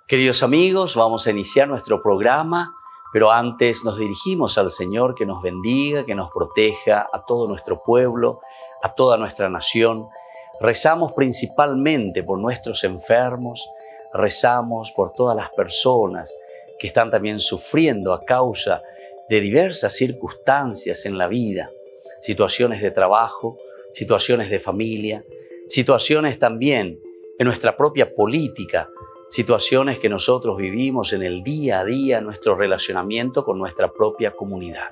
Queridos amigos, vamos a iniciar nuestro programa, pero antes nos dirigimos al Señor que nos bendiga, que nos proteja a todo nuestro pueblo, a toda nuestra nación. Rezamos principalmente por nuestros enfermos, rezamos por todas las personas que están también sufriendo a causa de diversas circunstancias en la vida, situaciones de trabajo, situaciones de familia, situaciones también en nuestra propia política, situaciones que nosotros vivimos en el día a día, nuestro relacionamiento con nuestra propia comunidad.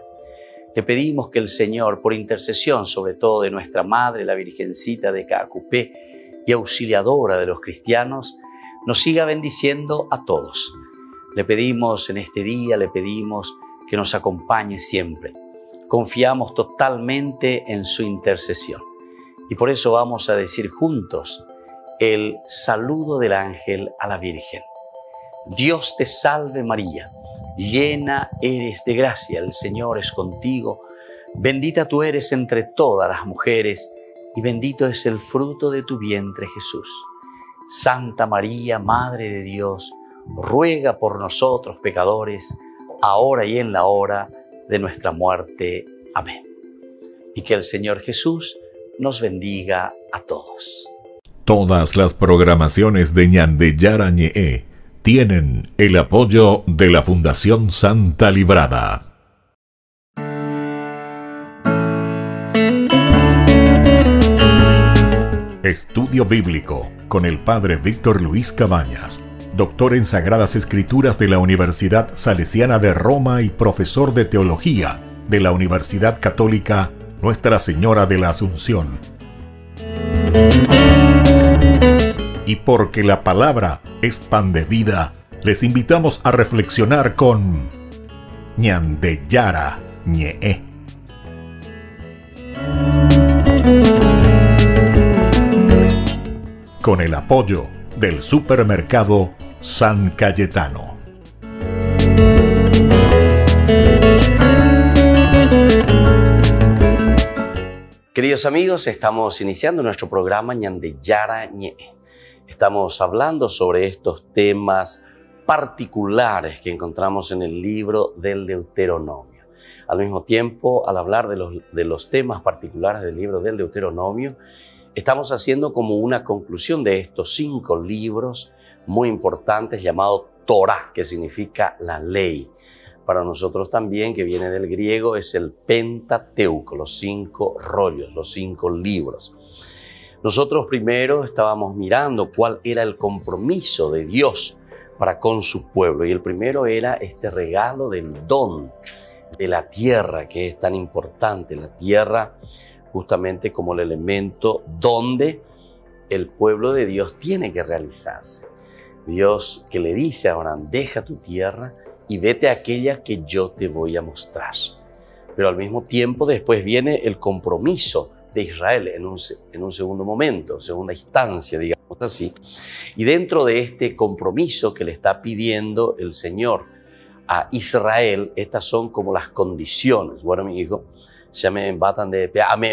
Le pedimos que el Señor, por intercesión sobre todo de nuestra Madre, la Virgencita de Caacupé y auxiliadora de los cristianos, nos siga bendiciendo a todos. Le pedimos en este día, le pedimos que nos acompañe siempre. Confiamos totalmente en su intercesión. Y por eso vamos a decir juntos el saludo del ángel a la Virgen. Dios te salve María, llena eres de gracia, el Señor es contigo. Bendita tú eres entre todas las mujeres y bendito es el fruto de tu vientre Jesús. Santa María, Madre de Dios, ruega por nosotros pecadores, ahora y en la hora de nuestra muerte. Amén. Y que el Señor Jesús nos bendiga a todos. Todas las programaciones de Ñande Yara Ñe'e tienen el apoyo de la Fundación Santa Librada. Estudio Bíblico con el Padre Víctor Luis Cabañas, doctor en Sagradas Escrituras de la Universidad Salesiana de Roma y profesor de Teología de la Universidad Católica Nuestra Señora de la Asunción. Y porque la palabra es pan de vida, les invitamos a reflexionar con Ñande Yara Ñe'e. Con el apoyo del supermercado San Cayetano. Queridos amigos, estamos iniciando nuestro programa Ñande Yara Ñe'e. Estamos hablando sobre estos temas particulares que encontramos en el libro del Deuteronomio. Al mismo tiempo, al hablar de los temas particulares del libro del Deuteronomio, estamos haciendo como una conclusión de estos 5 libros muy importantes llamados Torah, que significa la ley. Para nosotros también, que viene del griego, es el Pentateuco, los 5 rollos, los 5 libros. Nosotros primero estábamos mirando cuál era el compromiso de Dios para con su pueblo. Y el primero era este regalo del don de la tierra, que es tan importante. La tierra justamente como el elemento donde el pueblo de Dios tiene que realizarse. Dios que le dice a Abraham, deja tu tierra y vete a aquella que yo te voy a mostrar. Pero al mismo tiempo después viene el compromiso de Israel en un segundo momento, segunda instancia, digamos así. Y dentro de este compromiso que le está pidiendo el Señor a Israel, estas son como las condiciones. Bueno, mi hijo,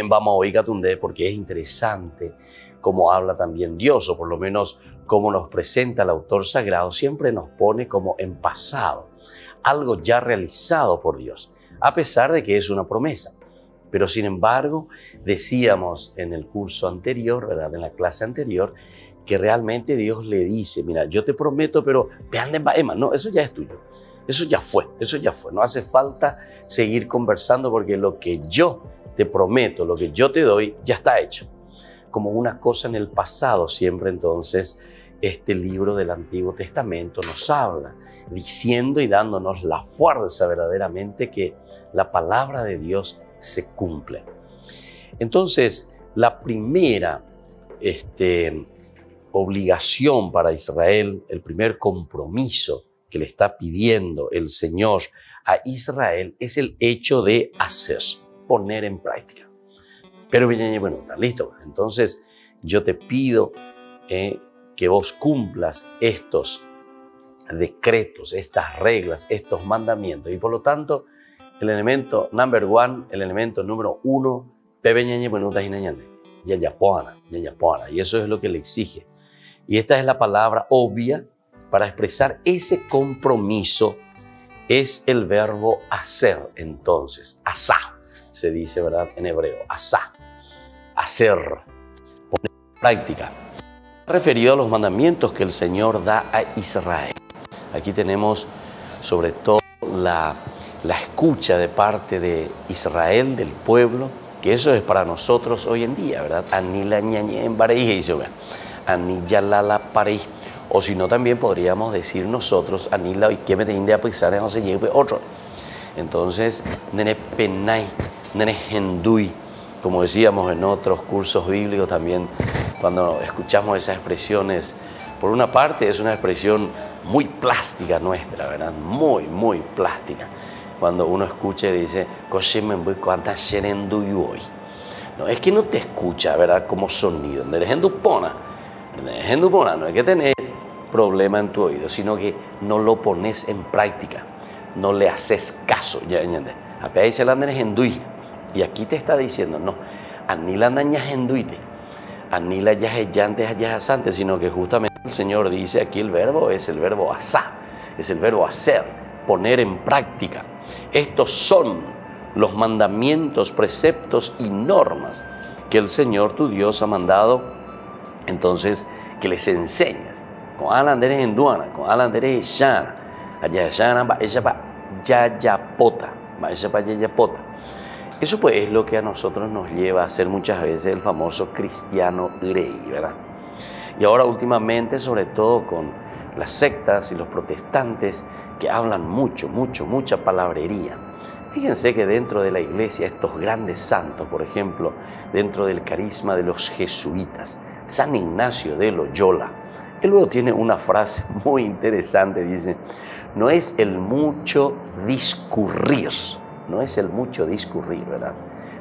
vamos a oír porque es interesante cómo habla también Dios, o por lo menos cómo nos presenta el autor sagrado, siempre nos pone como en pasado, algo ya realizado por Dios, a pesar de que es una promesa. Pero sin embargo, decíamos en el curso anterior, ¿verdad? En la clase anterior, que realmente Dios le dice, mira, yo te prometo, pero no, eso ya es tuyo. Eso ya fue. No hace falta seguir conversando porque lo que yo te prometo, lo que yo te doy, ya está hecho. Como una cosa en el pasado, siempre entonces este libro del Antiguo Testamento nos habla, diciendo y dándonos la fuerza verdaderamente que la palabra de Dios se cumple. Entonces, la primera obligación para Israel, el primer compromiso que le está pidiendo el Señor a Israel es el hecho de hacer, poner en práctica. Pero bueno, está listo. Entonces, yo te pido que vos cumplas estos decretos, estas reglas, estos mandamientos. Y por lo tanto, el elemento number one, el elemento número 1, y eso es lo que le exige. Y esta es la palabra obvia para expresar ese compromiso es el verbo hacer. Entonces, asá, se dice, ¿verdad? En hebreo, asá, hacer, poner en práctica. Referido a los mandamientos que el Señor da a Israel. Aquí tenemos sobre todo la escucha de parte de Israel, del pueblo, que eso es para nosotros hoy en día, ¿verdad? Anila ñañe en bareí, anilla parei. O si no, también podríamos decir nosotros, anila y que me te india pisar en se lleve otro. Entonces, nene penay, nene hendui, como decíamos en otros cursos bíblicos también, cuando escuchamos esas expresiones, por una parte es una expresión muy plástica nuestra, ¿verdad? Muy, muy plástica. Cuando uno escucha y dice, no es que no te escucha, ¿verdad? Como sonido. No es que tenés problema en tu oído, sino que no lo pones en práctica, no le haces caso. ¿Ya entiendes? Y aquí te está diciendo, no, anila nañas enduite, anila yasantes, sino que justamente el Señor dice aquí el verbo es el verbo asá, es el verbo hacer, poner en práctica. Estos son los mandamientos, preceptos y normas que el Señor tu Dios ha mandado, entonces que les enseñes. Con alanderes en duana, con alanderes llana, allá llana, va ella va yayapota, va ella va yayapota. Eso pues es lo que a nosotros nos lleva a ser muchas veces el famoso cristiano grey, ¿verdad? Y ahora últimamente, sobre todo con las sectas y los protestantes que hablan mucha palabrería. Fíjense que dentro de la iglesia estos grandes santos, por ejemplo, dentro del carisma de los jesuitas, San Ignacio de Loyola, él luego tiene una frase muy interesante, dice, no es el mucho discurrir, no es el mucho discurrir, ¿verdad?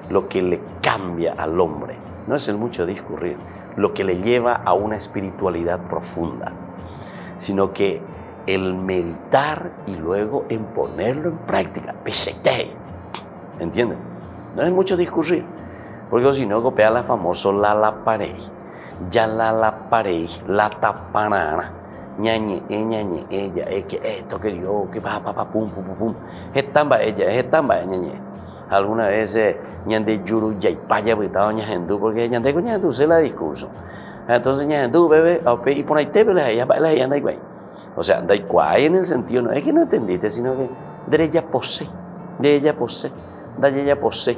Lo que le cambia al hombre, no es el mucho discurrir, lo que le lleva a una espiritualidad profunda, sino que el meditar y luego en ponerlo en práctica. ¿Entienden? No es mucho discurrir, porque si no copia la famosa la parey, ya la parey, la tapanana, ñañe, ella, que esto, que Dios, que pum, estamba ella, ñañe. Alguna vez ñande yuru yaipaya britado ñajendu, porque ñande con ñajendu se la discurso. Entonces ñajendu bebe, y por ahí te ve la anda igual. O sea, da igual en el sentido, no es que no entendiste, sino que de ella posee, da ella posee,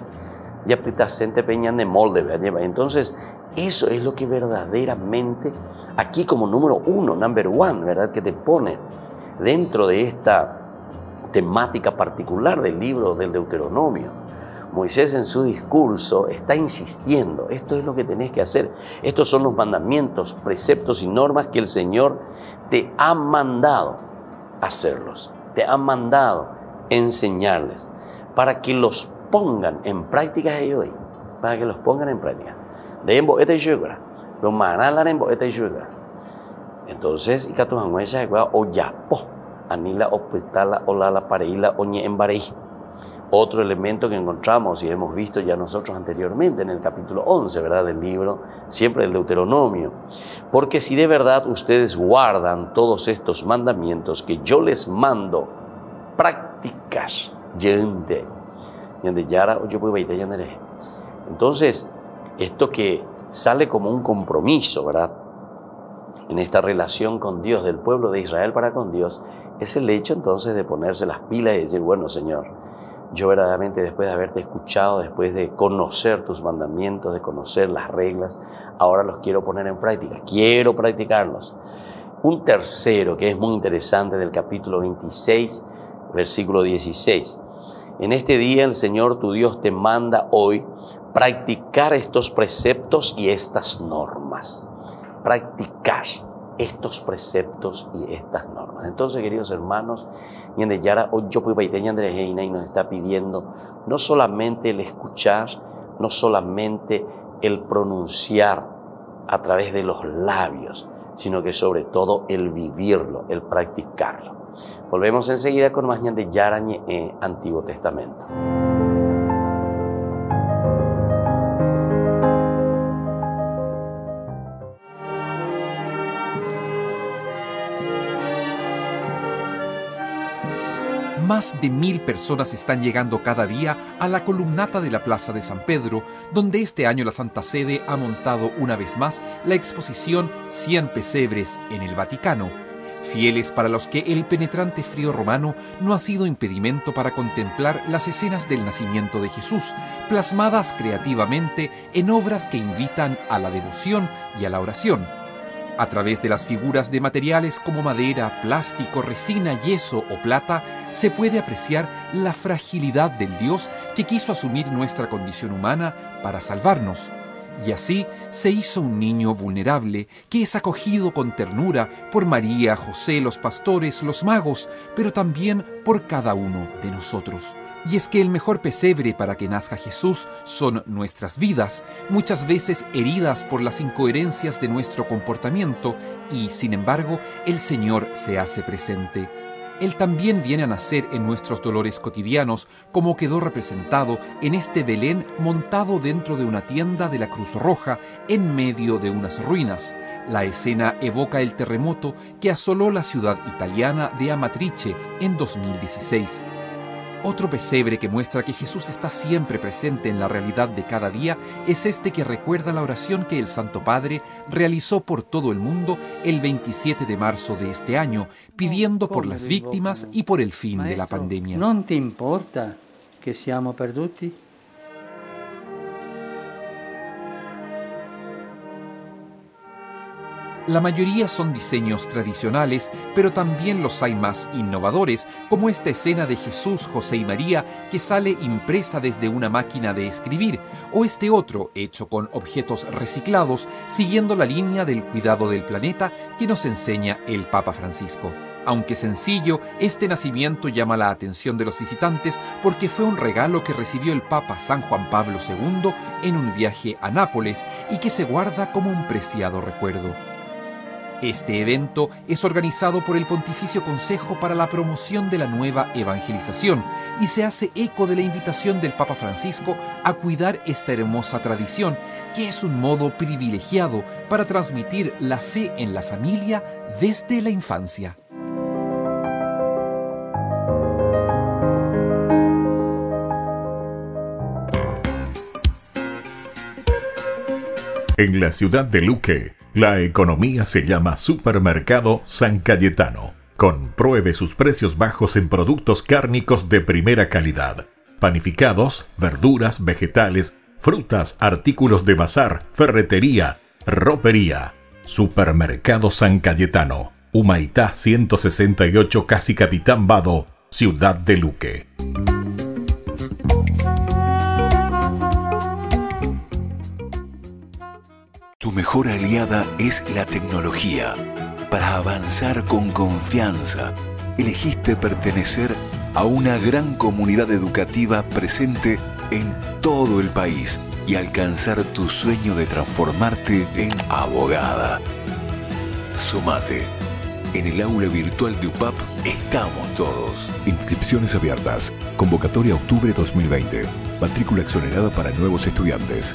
ya pitasente peñan de molde, ¿verdad? Entonces, eso es lo que verdaderamente, aquí como número uno, number one, ¿verdad? Que te pone dentro de esta temática particular del libro del Deuteronomio. Moisés en su discurso está insistiendo, esto es lo que tenés que hacer, estos son los mandamientos, preceptos y normas que el Señor te ha mandado hacerlos, te ha mandado enseñarles, para que los pongan en práctica hoy, para que los pongan en práctica. Entonces, y anila opitala olala pareila oñe en barei. Otro elemento que encontramos y hemos visto ya nosotros anteriormente en el capítulo 11, ¿verdad? Del libro, siempre del Deuteronomio. Porque si de verdad ustedes guardan todos estos mandamientos que yo les mando, practicar, entonces, esto que sale como un compromiso, ¿verdad? En esta relación con Dios, del pueblo de Israel para con Dios, es el hecho entonces de ponerse las pilas y decir, bueno, Señor, yo verdaderamente después de haberte escuchado, después de conocer tus mandamientos, de conocer las reglas, ahora los quiero poner en práctica, quiero practicarlos. Un tercero que es muy interesante del capítulo 26, versículo 16. En este día el Señor tu Dios te manda hoy practicar estos preceptos y estas normas. Practicar estos preceptos y estas normas. Entonces, queridos hermanos, Yara hoy yo puedo y nos está pidiendo no solamente el escuchar, no solamente el pronunciar a través de los labios, sino que sobre todo el vivirlo, el practicarlo. Volvemos enseguida con más de Yara Antiguo Testamento. más de 1000 personas están llegando cada día a la columnata de la Plaza de San Pedro, donde este año la Santa Sede ha montado una vez más la exposición 100 pesebres en el Vaticano. Fieles para los que el penetrante frío romano no ha sido impedimento para contemplar las escenas del nacimiento de Jesús, plasmadas creativamente en obras que invitan a la devoción y a la oración. A través de las figuras de materiales como madera, plástico, resina, yeso o plata, se puede apreciar la fragilidad del Dios que quiso asumir nuestra condición humana para salvarnos. Y así se hizo un niño vulnerable que es acogido con ternura por María, José, los pastores, los magos, pero también por cada uno de nosotros. Y es que el mejor pesebre para que nazca Jesús son nuestras vidas, muchas veces heridas por las incoherencias de nuestro comportamiento, y sin embargo el Señor se hace presente. Él también viene a nacer en nuestros dolores cotidianos, como quedó representado en este Belén montado dentro de una tienda de la Cruz Roja en medio de unas ruinas. La escena evoca el terremoto que asoló la ciudad italiana de Amatrice en 2016. Otro pesebre que muestra que Jesús está siempre presente en la realidad de cada día es este que recuerda la oración que el Santo Padre realizó por todo el mundo el 27 de marzo de este año, pidiendo por las víctimas y por el fin de la pandemia. ¿No te importa que seamos perduti? La mayoría son diseños tradicionales, pero también los hay más innovadores, como esta escena de Jesús, José y María que sale impresa desde una máquina de escribir, o este otro hecho con objetos reciclados, siguiendo la línea del cuidado del planeta que nos enseña el Papa Francisco. Aunque sencillo, este nacimiento llama la atención de los visitantes porque fue un regalo que recibió el Papa San Juan Pablo II en un viaje a Nápoles y que se guarda como un preciado recuerdo. Este evento es organizado por el Pontificio Consejo para la Promoción de la Nueva Evangelización y se hace eco de la invitación del Papa Francisco a cuidar esta hermosa tradición, que es un modo privilegiado para transmitir la fe en la familia desde la infancia. En la ciudad de Luque, la economía se llama Supermercado San Cayetano. Compruebe sus precios bajos en productos cárnicos de primera calidad. Panificados, verduras, vegetales, frutas, artículos de bazar, ferretería, ropería. Supermercado San Cayetano. Humaitá 168, Casi Capitán Vado, ciudad de Luque. Tu mejor aliada es la tecnología. Para avanzar con confianza, elegiste pertenecer a una gran comunidad educativa presente en todo el país y alcanzar tu sueño de transformarte en abogada. Sumate. En el aula virtual de UPAP estamos todos. Inscripciones abiertas. Convocatoria octubre 2020. Matrícula exonerada para nuevos estudiantes.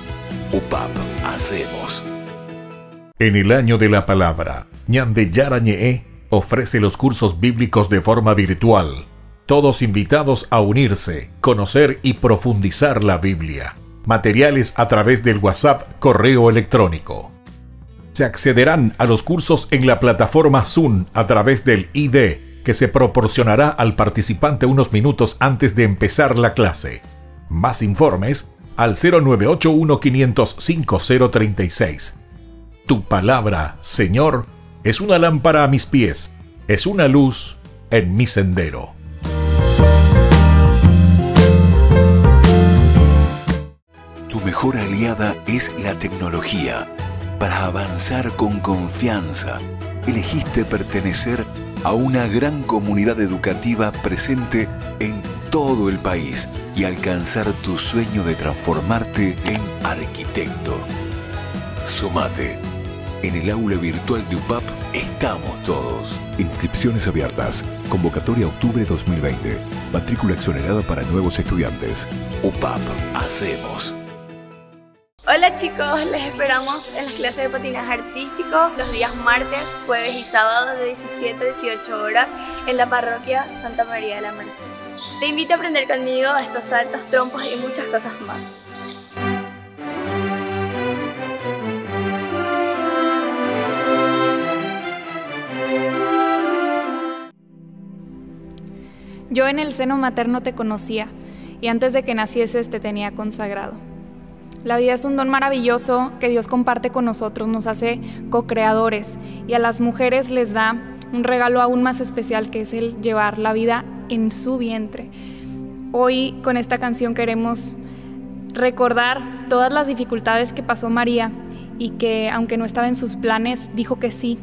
UPAP. Hacemos. En el año de la palabra, Ñande Yarañe'e ofrece los cursos bíblicos de forma virtual. Todos invitados a unirse, conocer y profundizar la Biblia. Materiales a través del WhatsApp, correo electrónico. Se accederán a los cursos en la plataforma Zoom a través del ID, que se proporcionará al participante unos minutos antes de empezar la clase. Más informes al 0981 505 036. Tu palabra, Señor, es una lámpara a mis pies, es una luz en mi sendero. Tu mejor aliada es la tecnología. Para avanzar con confianza, elegiste pertenecer a una gran comunidad educativa presente en todo el país y alcanzar tu sueño de transformarte en arquitecto. Sumate. En el aula virtual de UPAP estamos todos. Inscripciones abiertas. Convocatoria octubre 2020. Matrícula exonerada para nuevos estudiantes. UPAP. Hacemos. Hola chicos, les esperamos en las clases de patinaje artístico los días martes, jueves y sábados de 17 a 18 horas en la parroquia Santa María de la Merced. Te invito a aprender conmigo estos saltos, trompos y muchas cosas más. Yo en el seno materno te conocía, y antes de que nacieses te tenía consagrado. La vida es un don maravilloso que Dios comparte con nosotros, nos hace co-creadores, y a las mujeres les da un regalo aún más especial, que es el llevar la vida en su vientre. Hoy con esta canción queremos recordar todas las dificultades que pasó María, y que aunque no estaba en sus planes, dijo que sí,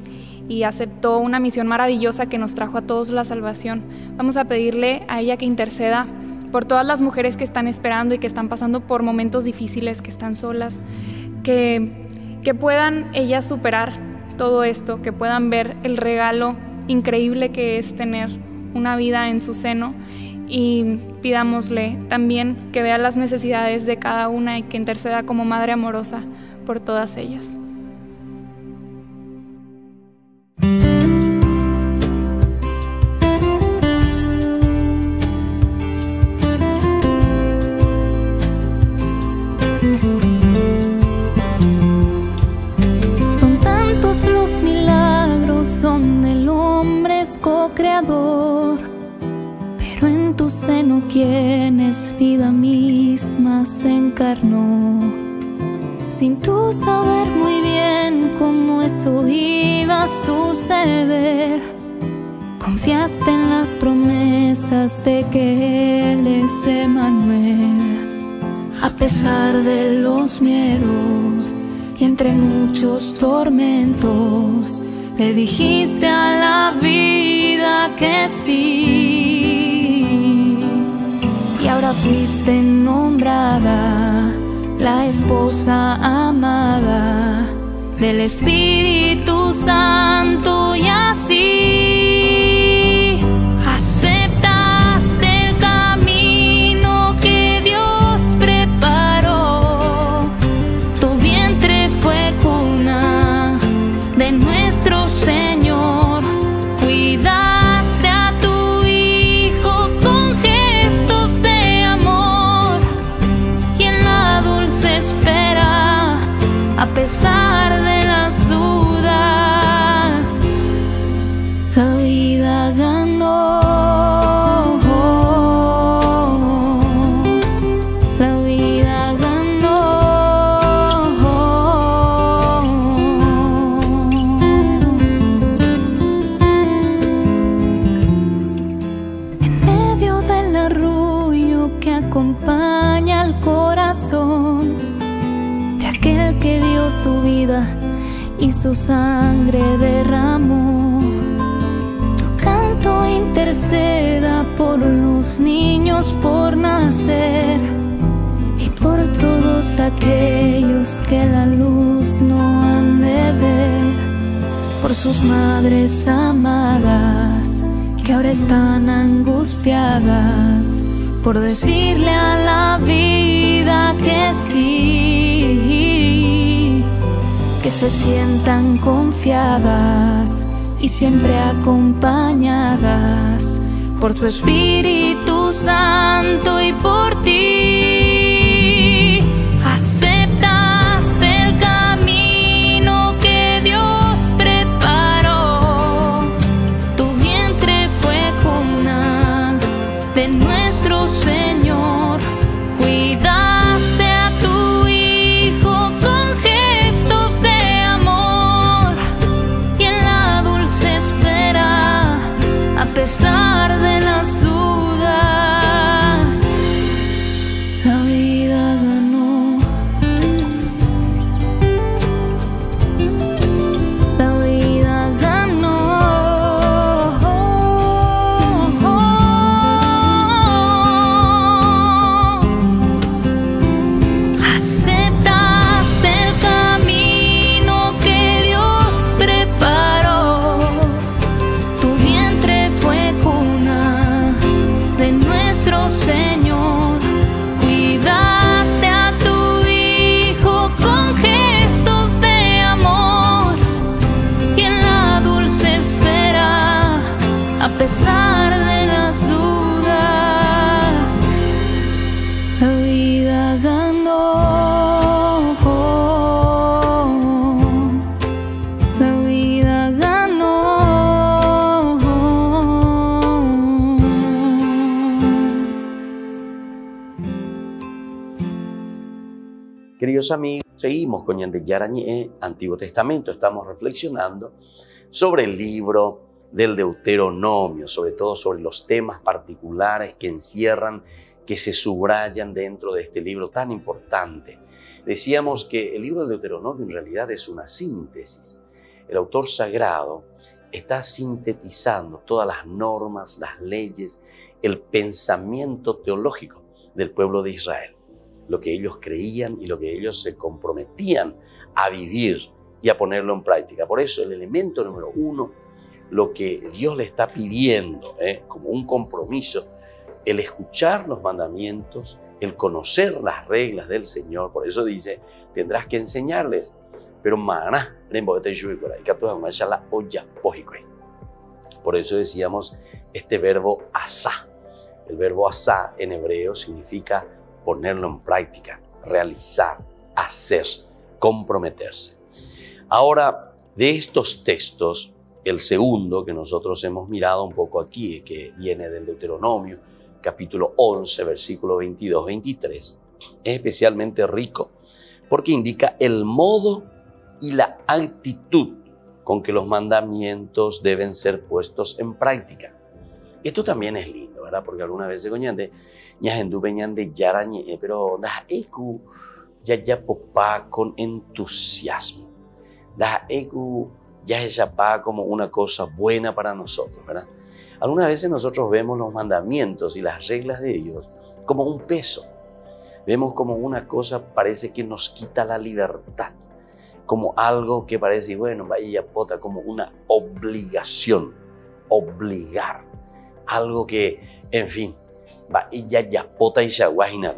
y aceptó una misión maravillosa que nos trajo a todos la salvación. Vamos a pedirle a ella que interceda por todas las mujeres que están esperando y que están pasando por momentos difíciles, que están solas, que puedan ellas superar todo esto, que puedan ver el regalo increíble que es tener una vida en su seno, y pidámosle también que vea las necesidades de cada una y que interceda como madre amorosa por todas ellas. Co-creador, pero en tu seno quien es vida misma se encarnó. Sin tú saber muy bien cómo eso iba a suceder, confiaste en las promesas de que Él es Emmanuel. A pesar de los miedos y entre muchos tormentos, le dijiste a la vida que sí, y ahora fuiste nombrada la esposa amada del Espíritu Santo, y así aceptaste el camino que Dios preparó. Tu vientre fue cuna de nuestro Señor, cuidaste a tu Hijo con gestos de amor, y en la dulce espera, a pesar de las dudas, la vida ganó. La vida ganó. En medio del arrullo que acompaña al corazón de aquel que dio su vida y su sangre derramó, tu canto interceda por los niños por nacer y por todos aquellos que la luz no han de ver, por sus madres amadas que ahora están angustiadas por decirle a la vida que sí, que se sientan confiadas y siempre acompañadas por su Espíritu Santo y por ti. Aceptaste el camino que Dios preparó. Tu vientre fue cuna de nuestro Señor. Cuidaste a tu Hijo con gestos de amor, y en la dulce espera, a pesar de las dudas, la vida ganó. La vida ganó. Aceptaste el camino que Dios preparó. Tu vientre fue cuna de nuestro Señor. Cuidaste a tu Hijo con gestos de amor, y en la dulce espera, a pesar de las dudas, Queridos amigos, seguimos con Ñande Yarañé, Antiguo Testamento. Estamos reflexionando sobre el libro del Deuteronomio, sobre todo sobre los temas particulares que encierran, que se subrayan dentro de este libro tan importante. Decíamos que el libro del Deuteronomio en realidad es una síntesis. El autor sagrado está sintetizando todas las normas, las leyes, el pensamiento teológico del pueblo de Israel, lo que ellos creían y lo que ellos se comprometían a vivir y a ponerlo en práctica. Por eso el elemento número uno, lo que Dios le está pidiendo como un compromiso, el escuchar los mandamientos, el conocer las reglas del Señor. Por eso dice, tendrás que enseñarles. Pero por eso decíamos este verbo asá. El verbo asá en hebreo significa ponerlo en práctica, realizar, hacer, comprometerse. Ahora, de estos textos, el segundo que nosotros hemos mirado un poco aquí, que viene del Deuteronomio, capítulo 11, versículo 22-23, es especialmente rico porque indica el modo y la actitud con que los mandamientos deben ser puestos en práctica. Esto también es lindo, ¿verdad? Porque algunas veces coñande, pero ya popá con entusiasmo. Ya es como una cosa buena para nosotros, ¿verdad? Algunas veces nosotros vemos los mandamientos y las reglas de Dios como un peso. Vemos como una cosa, parece que nos quita la libertad, como algo que parece, bueno, vaya pota, como una obligación, obligar, algo que, en fin, ya pota y shaguajina,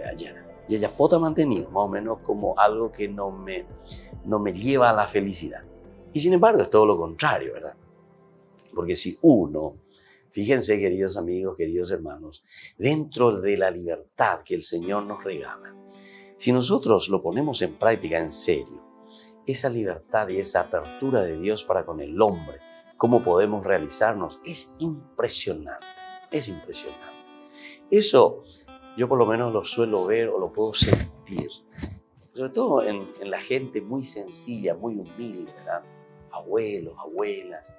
ya pota mantenido, más o menos como algo que no me lleva a la felicidad. Y sin embargo es todo lo contrario, ¿verdad? Porque si uno, fíjense, queridos amigos, queridos hermanos, dentro de la libertad que el Señor nos regala, si nosotros lo ponemos en práctica en serio, esa libertad y esa apertura de Dios para con el hombre, cómo podemos realizarnos, es impresionante, es impresionante. Eso yo por lo menos lo suelo ver o lo puedo sentir, sobre todo en la gente muy sencilla, muy humilde, ¿verdad? Abuelos, abuelas,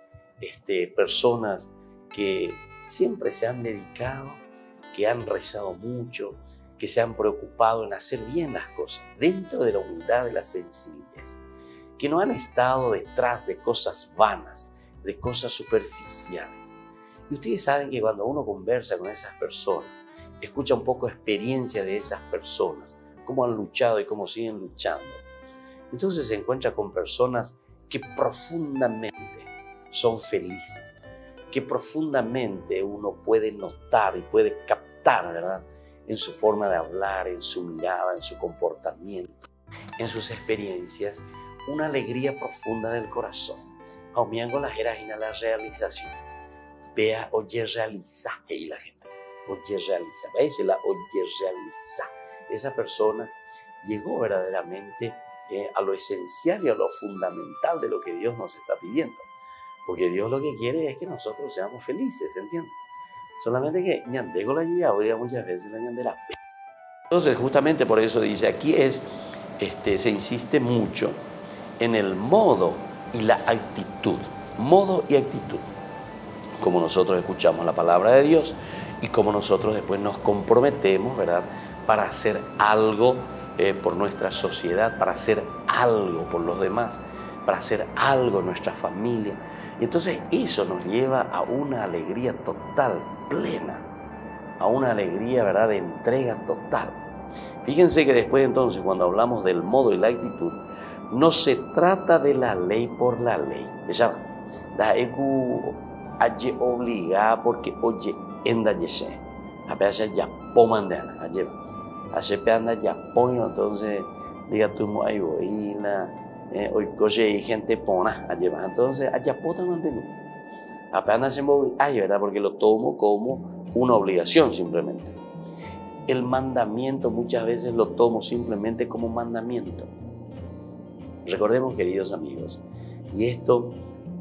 personas que siempre se han dedicado, que han rezado mucho, que se han preocupado en hacer bien las cosas, dentro de la humildad de la sencillez, que no han estado detrás de cosas vanas, de cosas superficiales. Y ustedes saben que cuando uno conversa con esas personas, escucha un poco experiencia de esas personas, cómo han luchado y cómo siguen luchando, entonces se encuentra con personas que profundamente son felices, que profundamente uno puede notar y puede captar, ¿verdad? En su forma de hablar, en su mirada, en su comportamiento, en sus experiencias, una alegría profunda del corazón. Aumiango la jerajina la realización. Vea, oye, realiza. Y la gente, oye, realiza. Veis la oye, realiza. Esa persona llegó verdaderamente a lo esencial y a lo fundamental de lo que Dios nos está pidiendo. Porque Dios lo que quiere es que nosotros seamos felices, ¿entiendes? Solamente que ñandego la guía, oiga, muchas veces la ñandera. Entonces, justamente por eso dice, aquí se insiste mucho en el modo y la actitud. Modo y actitud. Como nosotros escuchamos la palabra de Dios y como nosotros después nos comprometemos, ¿verdad? Para hacer algo por nuestra sociedad, para hacer algo por los demás, para hacer algo en nuestra familia. Y entonces eso nos lleva a una alegría total, plena, a una alegría, ¿verdad?, de entrega total. Fíjense que después entonces, cuando hablamos del modo y la actitud, no se trata de la ley por la ley. ¿Ya? Da egu aye obliga porque oye enda yese. A veces ya pomandana, aye. Hace peanda ya pongo, entonces diga tú mo ay oíla. Hoy coche y gente pona a llevar, entonces allá pota mantenido apenas se mueve, ay, ¿verdad? Porque lo tomo como una obligación simplemente. El mandamiento muchas veces lo tomo simplemente como mandamiento. Recordemos, queridos amigos, y esto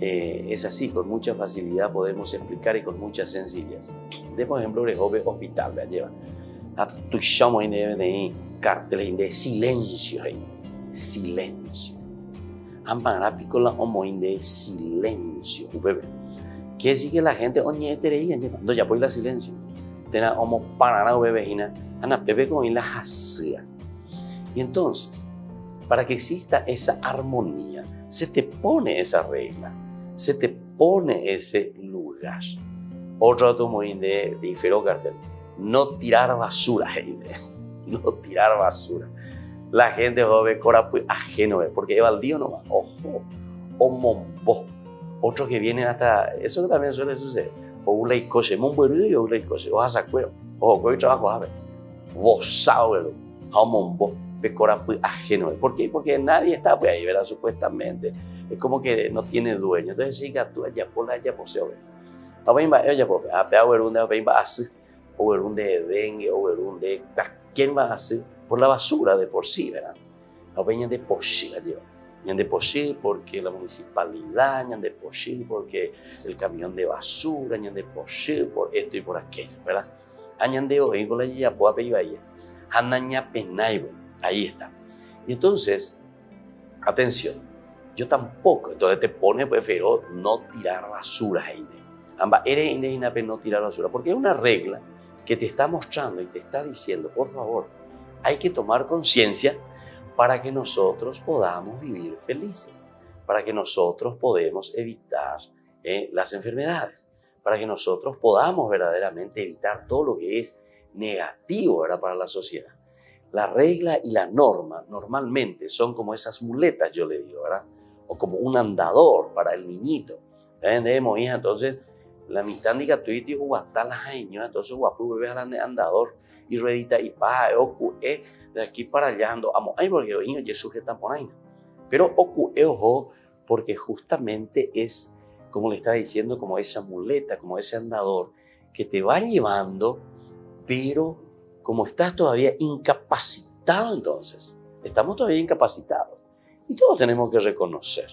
es así, con mucha facilidad podemos explicar y con mucha sencillez. Demos ejemplo de hospital, la lleva a tu chamo de carteles de silencio ahí. silencio. Ampara picola omoin de silencio, bebé. Quiere decir que la gente, oye, no ya voy la silencio. Tena omo para bebé, ana bebé como la jasea. Y entonces, para que exista esa armonía, se te pone esa regla, se te pone ese lugar. Otro automoín de Infero Cartel, no tirar basura, no tirar basura. La gente joven cora ajeno, porque es baldío nomás, ojo, o mombo. Otros que vienen hasta, eso que también suele suceder, o un leicoche, un bueruyo, o un leicoche, o hasacueo, o cuyo trabajo, a ver, vos sabes, o mombo. Pecora ajeno. ¿Por qué? Porque nadie está ahí, ¿verdad? Supuestamente. Es como que no tiene dueño. Entonces, sí, que tú ya por la ya poseo. A ver, ella por a ver un de dengue, o un de ¿quién va a hacer? Por la basura de por sí, ¿verdad? A ver, de por sí, de por sí porque la municipalidad, de por sí porque el camión de basura, de por sí por esto y por aquello, ¿verdad? Añade hoy con la ya puedo pedir ahí. Anaña penaibo. Ahí está. Y entonces, atención, yo tampoco, entonces te pone, prefiero no tirar basura, Amba, eres indígena, pero no tirar basura, porque es una regla que te está mostrando y te está diciendo, por favor, hay que tomar conciencia para que nosotros podamos vivir felices, para que nosotros podamos evitar las enfermedades, para que nosotros podamos verdaderamente evitar todo lo que es negativo, ¿verdad?, para la sociedad. La regla y la norma normalmente son como esas muletas, yo le digo, ¿verdad? O como un andador para el niñito. ¿Entendemos, hija? Entonces, la mitad de Gatuiti es guatán las años, entonces guapu bebé al andador y redita y pa, de aquí para allá ando, amo, ay, porque los niños ya sujetan por ahí. Pero ojo, porque justamente es, como le estaba diciendo, como esa muleta, como ese andador que te va llevando, pero como estás todavía incapacitado, entonces, estamos todavía incapacitados. Y todos tenemos que reconocer.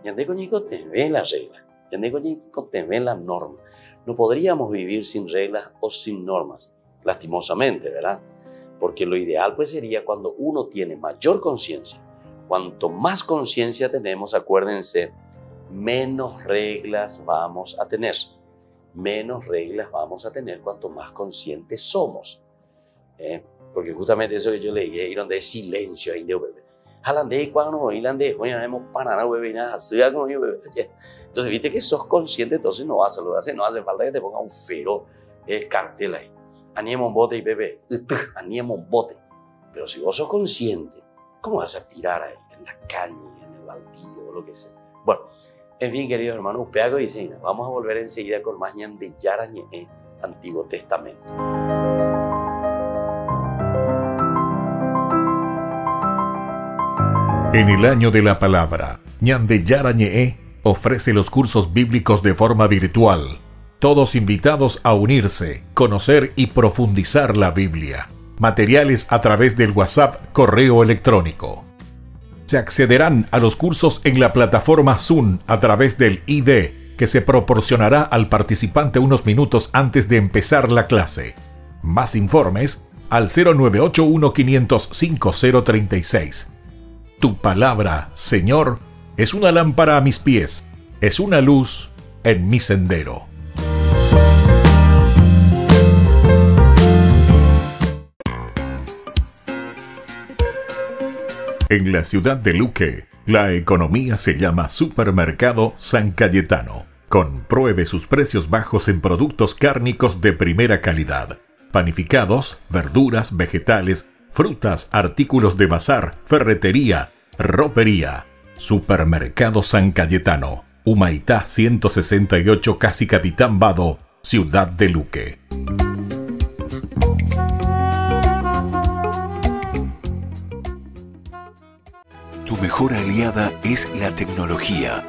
Yandé coñico te ve la regla. Yandé coñico te ve la norma. No podríamos vivir sin reglas o sin normas, lastimosamente, ¿verdad? Porque lo ideal pues sería cuando uno tiene mayor conciencia. Cuanto más conciencia tenemos, acuérdense, menos reglas vamos a tener. Menos reglas vamos a tener cuanto más conscientes somos. Porque justamente eso que yo le dije, donde es silencio ahí de bebé. Jalandé cuando irlandés, oye, no hemos para nada bebé nada, sea como yo bebé. Entonces, viste que sos consciente, entonces no vas a saludar, no hace falta que te ponga un feroz cartel ahí. Aniemo un bote y bebé, aniemo un bote. Pero si vos sos consciente, ¿cómo vas a tirar ahí en la calle, en el baldío o lo que sea? Bueno, en fin, queridos hermanos, Upeago y Sina, vamos a volver enseguida con más ñan de Yarañe, Antiguo Testamento. En el año de la palabra, Ñande Yarañe ofrece los cursos bíblicos de forma virtual. Todos invitados a unirse, conocer y profundizar la Biblia. Materiales a través del WhatsApp, correo electrónico. Se accederán a los cursos en la plataforma Zoom a través del ID, que se proporcionará al participante unos minutos antes de empezar la clase. Más informes al 0981 505 036. Tu palabra, Señor, es una lámpara a mis pies, es una luz en mi sendero. En la ciudad de Luque, la economía se llama Supermercado San Cayetano. Compruebe sus precios bajos en productos cárnicos de primera calidad. Panificados, verduras, vegetales, frutas, artículos de bazar, ferretería, ropería. Supermercado San Cayetano, Humaitá 168, Casi Capitán Vado, Ciudad de Luque. Tu mejor aliada es la tecnología.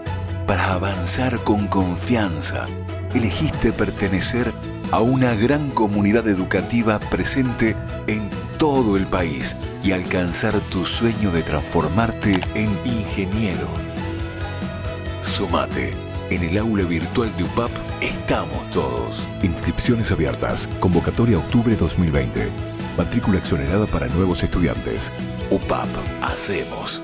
Para avanzar con confianza, elegiste pertenecer a una gran comunidad educativa presente en todo el país y alcanzar tu sueño de transformarte en ingeniero. Sumate. En el aula virtual de UPAP estamos todos. Inscripciones abiertas. Convocatoria octubre 2020. Matrícula exonerada para nuevos estudiantes. UPAP. Hacemos.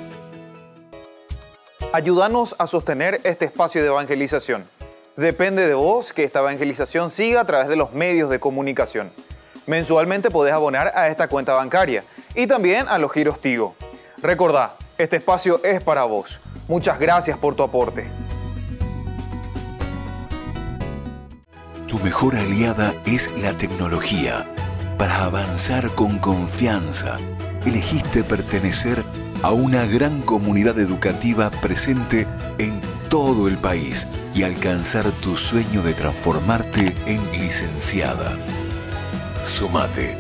Ayúdanos a sostener este espacio de evangelización. Depende de vos que esta evangelización siga a través de los medios de comunicación. Mensualmente podés abonar a esta cuenta bancaria y también a los giros Tigo. Recordá, este espacio es para vos. Muchas gracias por tu aporte. Tu mejor aliada es la tecnología. Para avanzar con confianza, elegiste pertenecer a una gran comunidad educativa presente en todo el país y alcanzar tu sueño de transformarte en licenciada. Sumate.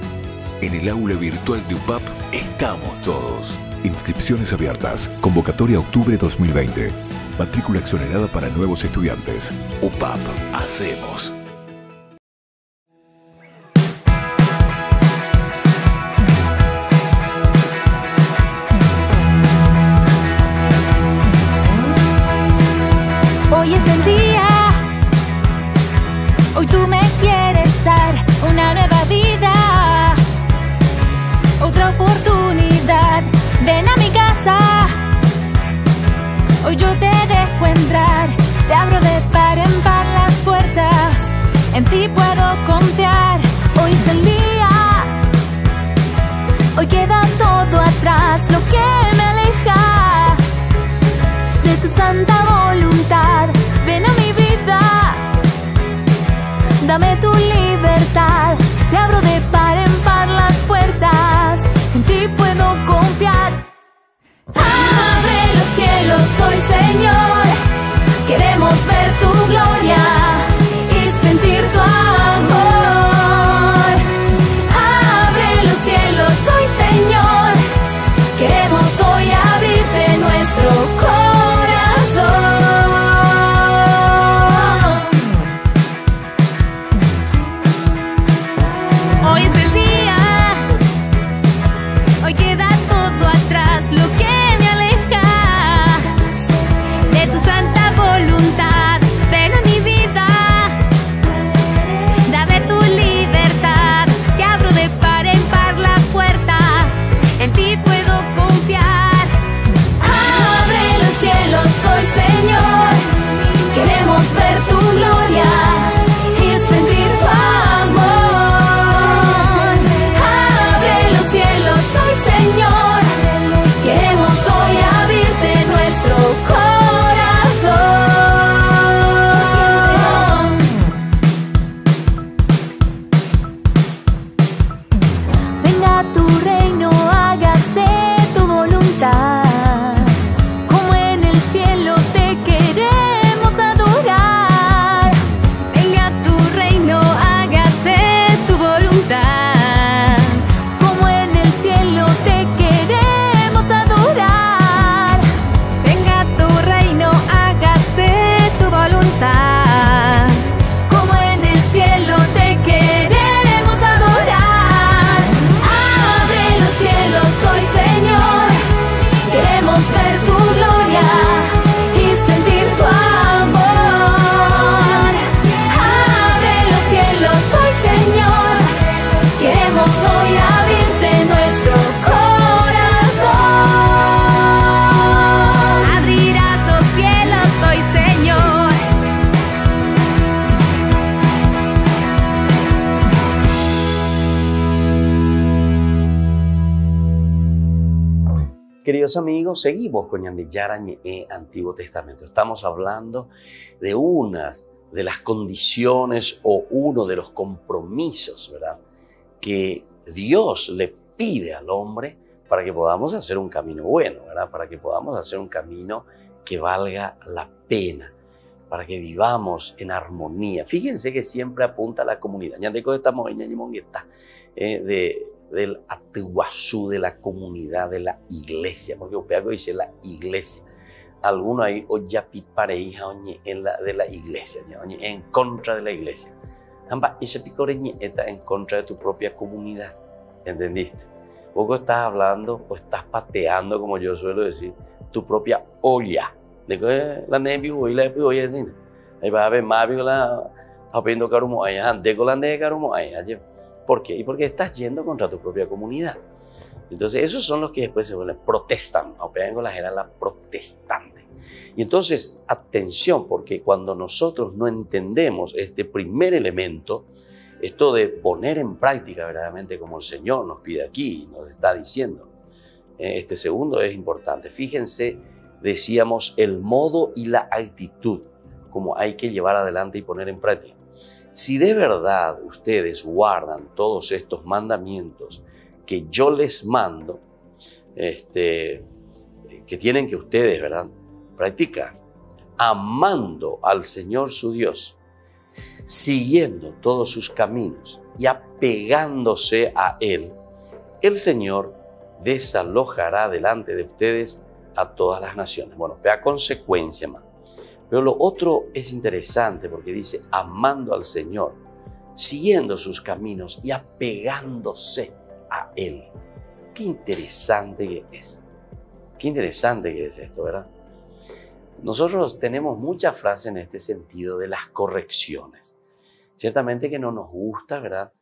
En el aula virtual de UPAP estamos todos. Inscripciones abiertas. Convocatoria octubre 2020. Matrícula exonerada para nuevos estudiantes. UPAP. Hacemos. Hoy es el día, hoy tú me quieres dar una nueva vida, otra oportunidad, ven a mi casa, hoy yo te dejo entrar, te abro de par en par las puertas, en ti puedo confiar, hoy es el día, hoy queda todo atrás, lo que me aleja de tu santa voluntad, ven a mi vida, dame tu libertad, te abro de par en par las puertas, en ti puedo confiar. Abre los cielos hoy, Señor, queremos ver tu gloria y sentir tu amor. Abre los cielos hoy, Señor, queremos hoy abrirte nuestro corazón. Hoy es el día, hoy queda todo atrás, lo que me aleja de tu santa voluntad. Ven a mi vida, dame tu libertad, te abro de par en par las puertas, en ti puedo confiar. Abre los cielos hoy, Señor, queremos ver tu gloria y sentir tu amor. Abre los cielos hoy, Señor, queremos hoy abrirte nuestro corazón. Venga tu reino, hágase tu voluntad, como en el cielo te queremos adorar. Venga tu reino, hágase tu voluntad, como en el cielo te queremos adorar. Venga tu reino, hágase tu voluntad, como en el cielo te queremos adorar. Abre los cielos hoy, Señor, queremos ver tu gloria y sentir tu amor. Abre los cielos hoy, Señor, queremos hoy abrirte nuestro corazón. Abrirás los cielos hoy, Señor. Queridos amigos, seguimos con Yarañe Antiguo Testamento. Estamos hablando de una de las condiciones o uno de los compromisos, ¿verdad?, que Dios le pide al hombre para que podamos hacer un camino bueno, ¿verdad?, para que podamos hacer un camino que valga la pena, para que vivamos en armonía. Fíjense que siempre apunta a la comunidad. Del Atuazú, de la comunidad, de la iglesia, porque Upeaco dice la iglesia. Algunos ahí oyapi pareja de la iglesia, en contra de la iglesia. Amba, ese picoreñe está en contra de tu propia comunidad, ¿entendiste? Vos estás hablando o estás pateando, como yo suelo decir, tu propia olla. De que la nevi hoy la epi hoy es así. Ahí va a ver más la apendo carumo allá, deco la de carumo allá. ¿Por qué? Y porque estás yendo contra tu propia comunidad. Entonces, esos son los que después se vuelven protestan. O pegan con la era la protestante. Y entonces, atención, porque cuando nosotros no entendemos este primer elemento, esto de poner en práctica verdaderamente como el Señor nos pide aquí, nos está diciendo, este segundo es importante. Fíjense, decíamos, el modo y la actitud, como hay que llevar adelante y poner en práctica. Si de verdad ustedes guardan todos estos mandamientos que yo les mando, que tienen que ustedes, ¿verdad?, practicar, amando al Señor su Dios, siguiendo todos sus caminos y apegándose a Él, el Señor desalojará delante de ustedes a todas las naciones. Bueno, vea consecuencia más. Pero lo otro es interesante porque dice amando al Señor, siguiendo sus caminos y apegándose a Él. Qué interesante que es. Qué interesante que es esto, ¿verdad? Nosotros tenemos muchas frases en este sentido de las correcciones. Ciertamente que no nos gusta, ¿verdad?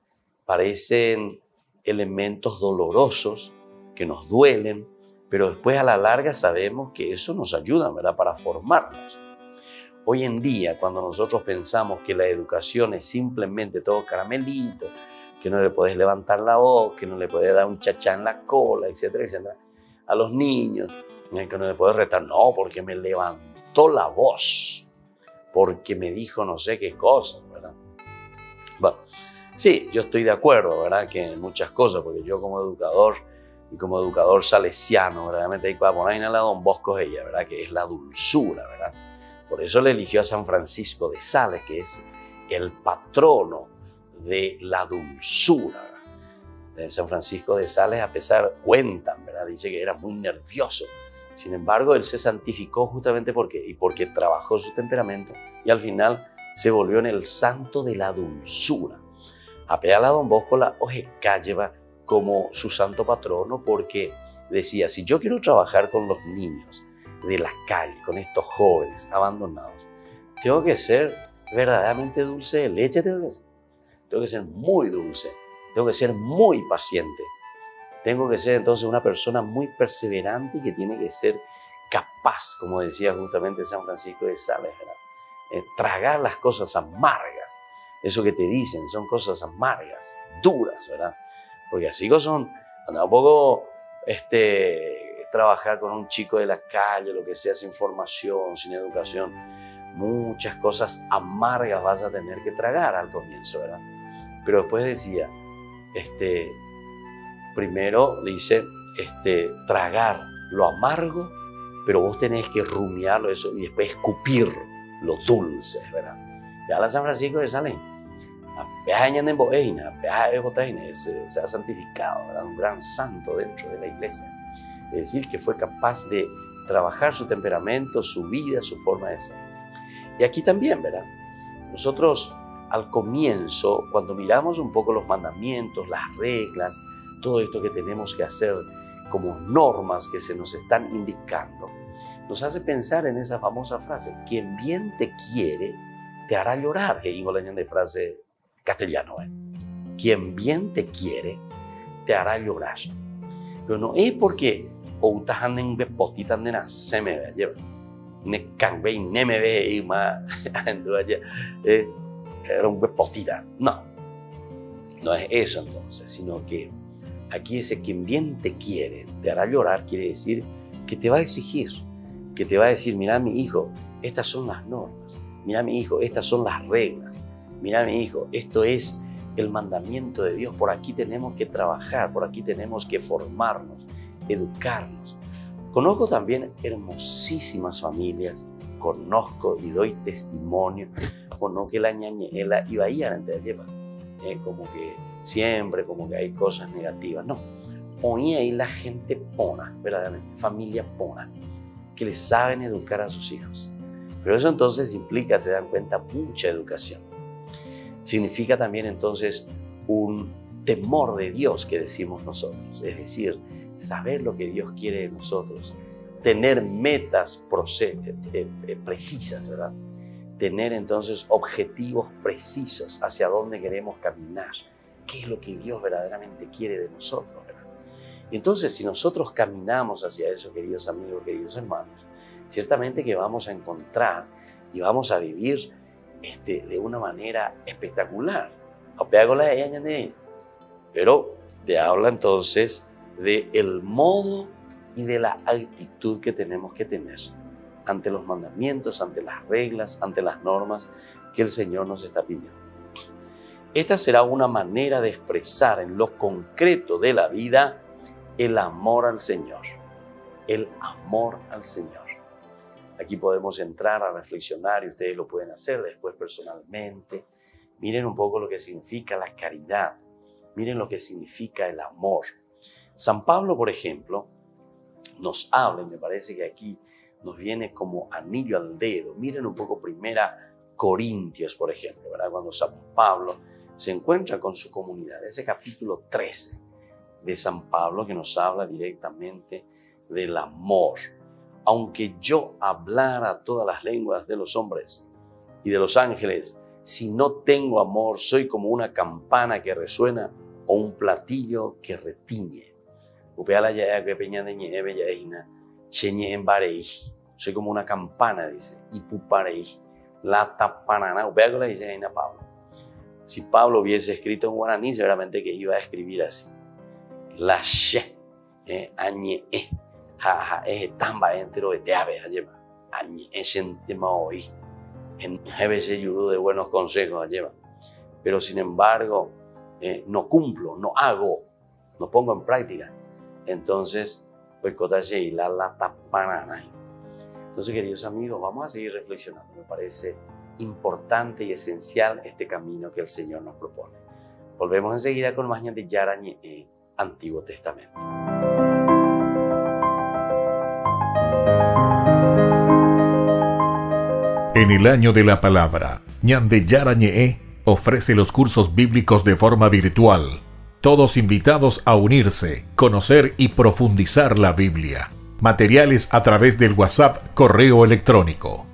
Parecen elementos dolorosos que nos duelen, pero después a la larga sabemos que eso nos ayuda, ¿verdad?, para formarnos. Hoy en día, cuando nosotros pensamos que la educación es simplemente todo caramelito, que no le podés levantar la voz, que no le podés dar un chachá en la cola, etcétera, etcétera, a los niños, que no le podés retar, no, porque me levantó la voz, porque me dijo no sé qué cosa, ¿verdad? Bueno, sí, yo estoy de acuerdo, ¿verdad?, que en muchas cosas, porque yo como educador y como educador salesiano, verdaderamente hay para poner a la Don Bosco ella, ¿verdad?, que es la dulzura, ¿verdad? Por eso le eligió a San Francisco de Sales, que es el patrono de la dulzura. De San Francisco de Sales, a pesar, cuentan, ¿verdad?, dice que era muy nervioso. Sin embargo, él se santificó justamente porque trabajó su temperamento y al final se volvió en el santo de la dulzura. A la Don Bosco la Ojeca lleva como su santo patrono porque decía, si yo quiero trabajar con los niños de la calle, con estos jóvenes abandonados, tengo que ser verdaderamente dulce de leche, tengo que ser muy dulce, tengo que ser muy paciente, tengo que ser entonces una persona muy perseverante y que tiene que ser capaz, como decía justamente San Francisco de Sales, ¿verdad?, tragar las cosas amargas, eso que te dicen son cosas amargas, duras, ¿verdad?, porque así son, tampoco trabajar con un chico de la calle, lo que sea, sin formación, sin educación, muchas cosas amargas vas a tener que tragar al comienzo, ¿verdad? Pero después decía, primero dice, tragar lo amargo, pero vos tenés que rumiarlo eso y después escupir lo dulce, ¿verdad? Ya la San Francisco de Sales, se ha santificado, ¿verdad?, un gran santo dentro de la iglesia. Es decir, que fue capaz de trabajar su temperamento, su vida, su forma de ser. Y aquí también, ¿verdad? Nosotros al comienzo, cuando miramos un poco los mandamientos, las reglas, todo esto que tenemos que hacer como normas que se nos están indicando, nos hace pensar en esa famosa frase, quien bien te quiere, te hará llorar, que Ingo de frase castellano, ¿eh? Quien bien te quiere, te hará llorar. Pero no es porque o utahan bepotitan de na se me ve lleva ne canbe ne me ve y más era un bepotita. No es eso entonces, sino que aquí ese quien bien te quiere te hará llorar quiere decir que te va a exigir, que te va a decir, mira mi hijo, estas son las normas, mira mi hijo, estas son las reglas, mira mi hijo, esto es el mandamiento de Dios, por aquí tenemos que trabajar, por aquí tenemos que formarnos, educarnos. Conozco también hermosísimas familias, conozco y doy testimonio, conozco que la ñañela iba a ir antes de llevar, como que siempre, como que hay cosas negativas, no. Hoy hay la gente pona, verdaderamente, familia pona, que les saben educar a sus hijos. Pero eso entonces implica, se dan cuenta, mucha educación. Significa también entonces un temor de Dios que decimos nosotros, es decir, saber lo que Dios quiere de nosotros, tener metas precisas, ¿verdad? Tener entonces objetivos precisos hacia dónde queremos caminar, qué es lo que Dios verdaderamente quiere de nosotros, ¿verdad? Entonces, si nosotros caminamos hacia eso, queridos amigos, queridos hermanos, ciertamente que vamos a encontrar y vamos a vivir de una manera espectacular. Pero te habla entonces del modo y de la actitud que tenemos que tener ante los mandamientos, ante las reglas, ante las normas que el Señor nos está pidiendo. Esta será una manera de expresar en lo concreto de la vida el amor al Señor. El amor al Señor. Aquí podemos entrar a reflexionar y ustedes lo pueden hacer después personalmente. Miren un poco lo que significa la caridad. Miren lo que significa el amor. San Pablo, por ejemplo, nos habla, y me parece que aquí nos viene como anillo al dedo. Miren un poco 1 Corintios, por ejemplo, ¿verdad? Cuando San Pablo se encuentra con su comunidad. Ese capítulo 13 de San Pablo que nos habla directamente del amor. Aunque yo hablara todas las lenguas de los hombres y de los ángeles, si no tengo amor, soy como una campana que resuena o un platillo que retiñe. Soy como una campana, dice, y puparei, la tapanana. La dice Reina Pablo. Si Pablo hubiese escrito en guaraní, seguramente que iba a escribir así. La she, añe, tamba entero de teave, ayema, añe, sentema hoy, en veces yudo de buenos consejos, ayema. Pero sin embargo, no cumplo, no hago, no pongo en práctica. Entonces, pues cotache y la tapanana. Entonces, queridos amigos, vamos a seguir reflexionando. Me parece importante y esencial este camino que el Señor nos propone. Volvemos enseguida con más de Yarañe, Antiguo Testamento. En el año de la palabra, Ñande Yarañe ofrece los cursos bíblicos de forma virtual. Todos invitados a unirse, conocer y profundizar la Biblia. Materiales a través del WhatsApp, correo electrónico.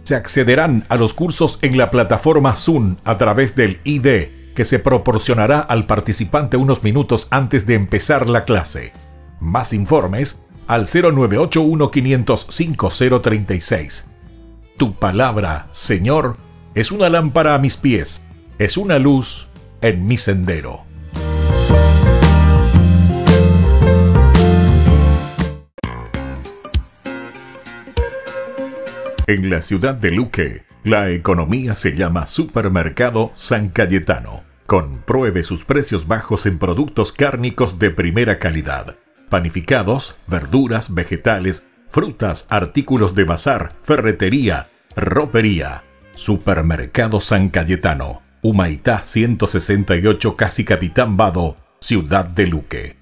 Se accederán a los cursos en la plataforma Zoom a través del ID que se proporcionará al participante unos minutos antes de empezar la clase. Más informes al 0981-500-5036. Tu palabra, Señor, es una lámpara a mis pies, es una luz en mi sendero. En la ciudad de Luque, la economía se llama Supermercado San Cayetano. Compruebe sus precios bajos en productos cárnicos de primera calidad. Panificados, verduras, vegetales, frutas, artículos de bazar, ferretería, ropería. Supermercado San Cayetano, Humaitá 168, Casi Capitán Vado, ciudad de Luque.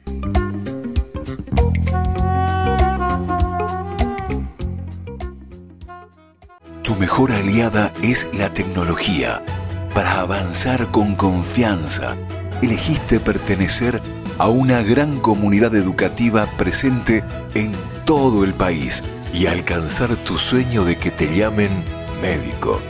Tu mejor aliada es la tecnología. Para avanzar con confianza, elegiste pertenecer a una gran comunidad educativa presente en todo el país y alcanzar tu sueño de que te llamen médico.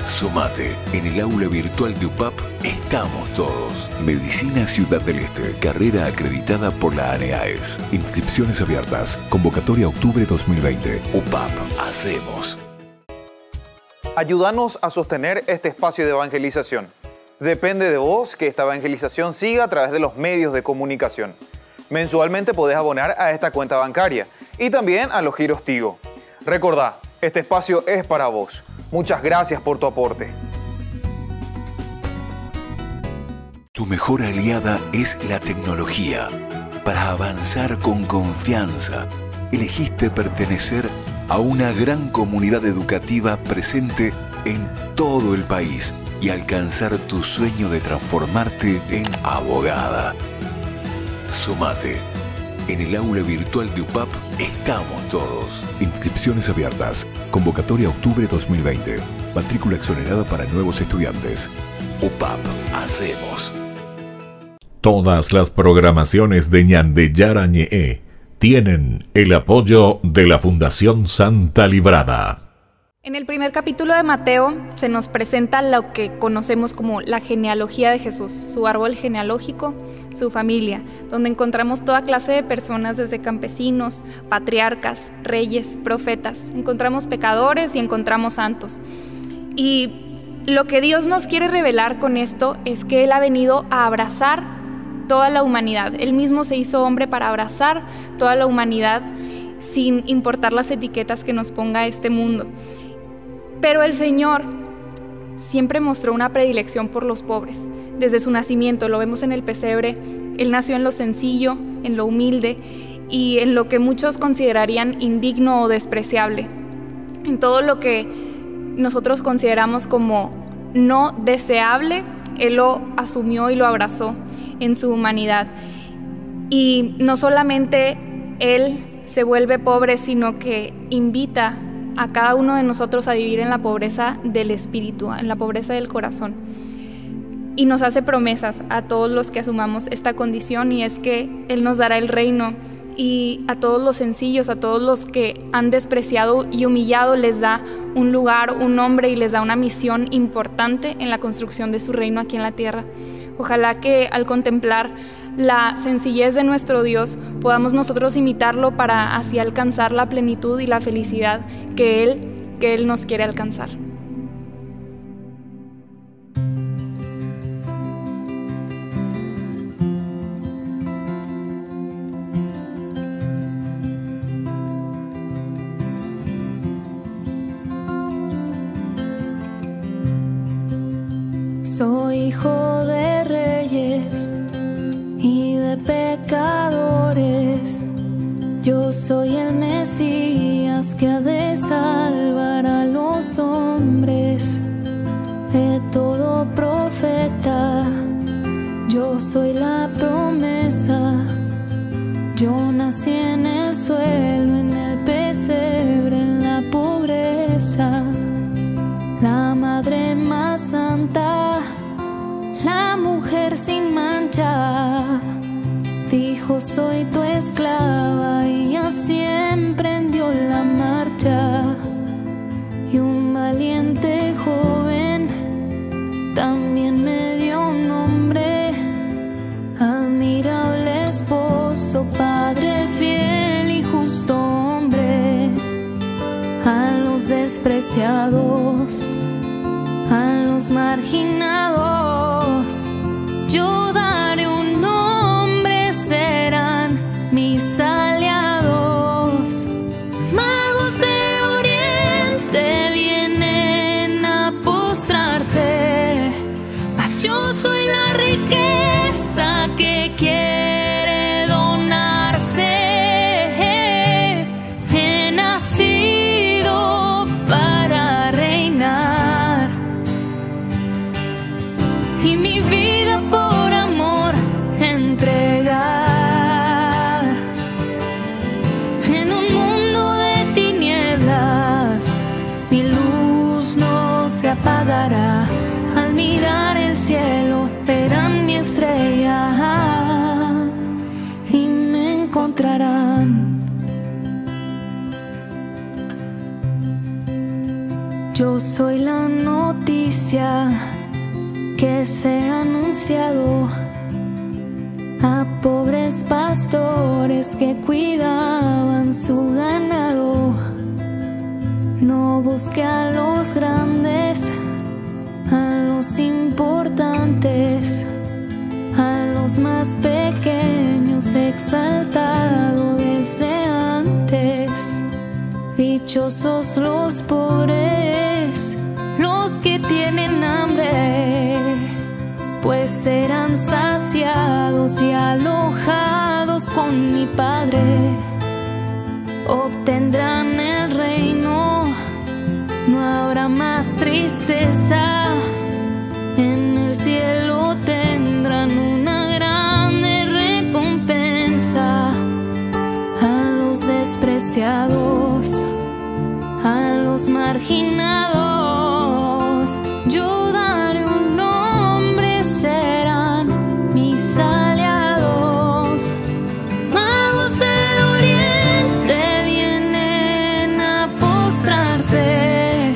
Sumate. En el aula virtual de UPAP estamos todos. Medicina Ciudad del Este. Carrera acreditada por la ANEAES. Inscripciones abiertas. Convocatoria octubre 2020. UPAP. Hacemos. Ayúdanos a sostener este espacio de evangelización. Depende de vos que esta evangelización siga a través de los medios de comunicación. Mensualmente podés abonar a esta cuenta bancaria y también a los giros Tigo. Recordá, este espacio es para vos. Muchas gracias por tu aporte. Tu mejor aliada es la tecnología. Para avanzar con confianza, elegiste pertenecer a una gran comunidad educativa presente en todo el país y alcanzar tu sueño de transformarte en abogada. Sumate. En el aula virtual de UPAP estamos todos. Inscripciones abiertas. Convocatoria octubre 2020. Matrícula exonerada para nuevos estudiantes. UPAP. Hacemos. Todas las programaciones de Ñande Yarañe tienen el apoyo de la Fundación Santa Librada. En el primer capítulo de Mateo se nos presenta lo que conocemos como la genealogía de Jesús, su árbol genealógico, su familia, donde encontramos toda clase de personas, desde campesinos, patriarcas, reyes, profetas. Encontramos pecadores y encontramos santos. Y lo que Dios nos quiere revelar con esto es que Él ha venido a abrazar toda la humanidad. Él mismo se hizo hombre para abrazar toda la humanidad sin importar las etiquetas que nos ponga este mundo. Pero el Señor siempre mostró una predilección por los pobres. Desde su nacimiento, lo vemos en el pesebre, Él nació en lo sencillo, en lo humilde y en lo que muchos considerarían indigno o despreciable. En todo lo que nosotros consideramos como no deseable, Él lo asumió y lo abrazó en su humanidad. Y no solamente Él se vuelve pobre, sino que invita a cada uno de nosotros a vivir en la pobreza del espíritu, en la pobreza del corazón. Y nos hace promesas a todos los que asumamos esta condición, y es que Él nos dará el reino, y a todos los sencillos, a todos los que han despreciado y humillado, les da un lugar, un nombre, y les da una misión importante en la construcción de su reino aquí en la tierra. Ojalá que al contemplar la sencillez de nuestro Dios podamos nosotros imitarlo para así alcanzar la plenitud y la felicidad que Él nos quiere alcanzar. Soy hijo de reyes y de pecadores. Yo soy el Mesías que ha de salvar a los hombres. De todo profeta, yo soy la promesa. Yo nací en el suelo, en el pesebre, en la pobreza. La madre más santa, la mujer sin mancha, dijo: soy tu esclava, y así emprendió la marcha. Y un valiente joven también me dio un nombre, admirable esposo, padre fiel y justo hombre. A los despreciados, a los marginados, yo daré un nombre, serán mis aliados. Magos de Oriente vienen a postrarse, mas yo soy la riqueza que quiere donarse. He nacido para reinar, y mi vida por amor entregar. En un mundo de tinieblas, mi luz no se apagará. Al mirar el cielo verán mi estrella y me encontrarán. Yo soy la noticia que se ha anunciado a pobres pastores que cuidaban su ganado. No busque a los grandes, a los importantes, a los más pequeños he exaltado desde antes. Dichosos los pobres, los que tienen hambre, pues serán saciados y alojados con mi Padre. Obtendrán el reino, no habrá más tristeza. En el cielo tendrán una grande recompensa. A los despreciados, a los marginados, yo daré un nombre, serán mis aliados. Magos de Oriente vienen a postrarse,